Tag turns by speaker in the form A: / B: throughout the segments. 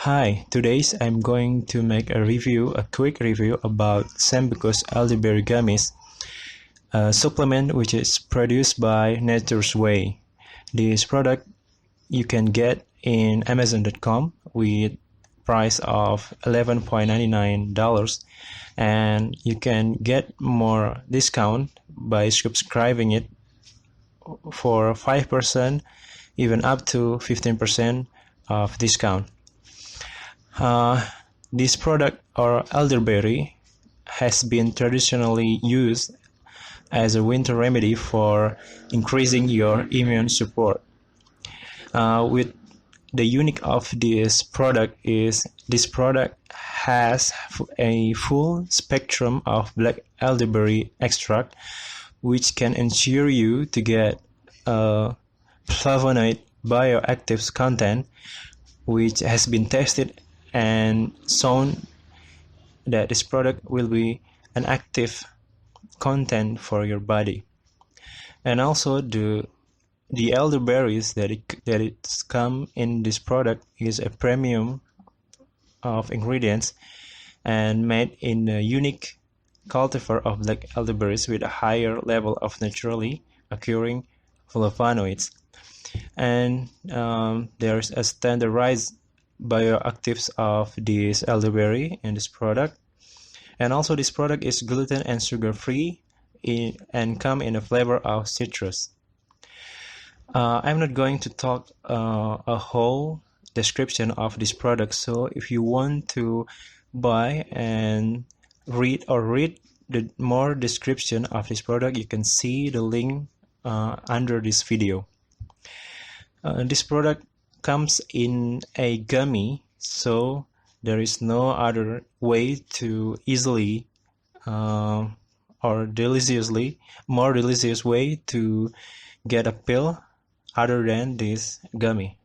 A: Hi, today I'm going to make a quick review about Sambucus Elderberry Gummies, a supplement which is produced by Nature's Way. This product you can get in Amazon.com with price of $11.99, and you can get more discount by subscribing it for 5%, even up to 15% of discount. This product, or elderberry, has been traditionally used as a winter remedy for increasing your immune support. With the unique of this product is this product has a full spectrum of black elderberry extract, which can ensure you to get Flavonoid BioActives content, which has been tested and shown that this product will be an active content for your body. And also the elderberries that it come in this product is a premium of ingredients and made in a unique cultivar of black elderberries with a higher level of naturally occurring flavonoids. And there's a standardized bioactives of this elderberry in this product. And also this product is gluten and sugar free and come in a flavor of citrus. I'm not going to talk a whole description of this product, so if you want to buy and read the more description of this product, you can see the link under this video. This product comes in a gummy, so there is no other way to easily or more delicious way to get a pill other than this gummy.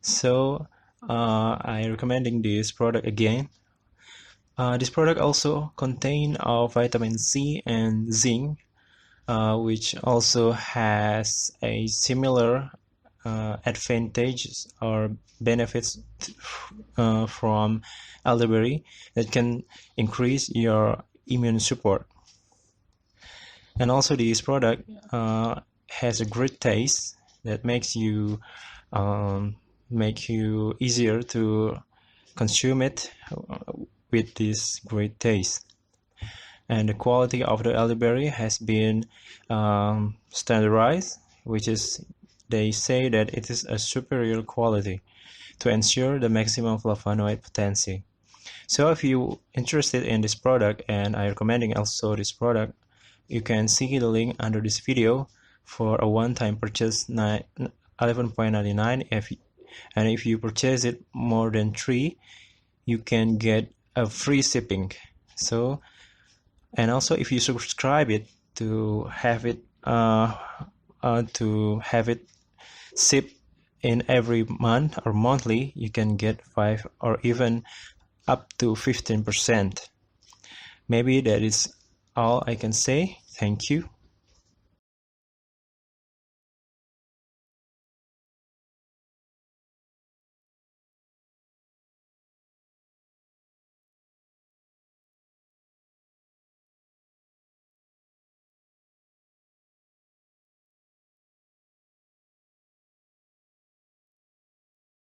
A: So I'm recommending this product again. This product also contains vitamin C and zinc, which also has a similar advantages or benefits from elderberry that can increase your immune support. And also this product has a great taste that makes you easier to consume it with this great taste. And the quality of the elderberry has been standardized, which is they say that it is a superior quality to ensure the maximum flavonoid potency. So if you're interested in this product, and I'm recommending also this product, you can see the link under this video for a one-time purchase $11.99, and if you purchase it more than 3, you can get a free shipping. So, and also if you subscribe it to have it shipped in every month or monthly, you can get 5 or even up to 15%. Maybe that is all I can say. Thank you.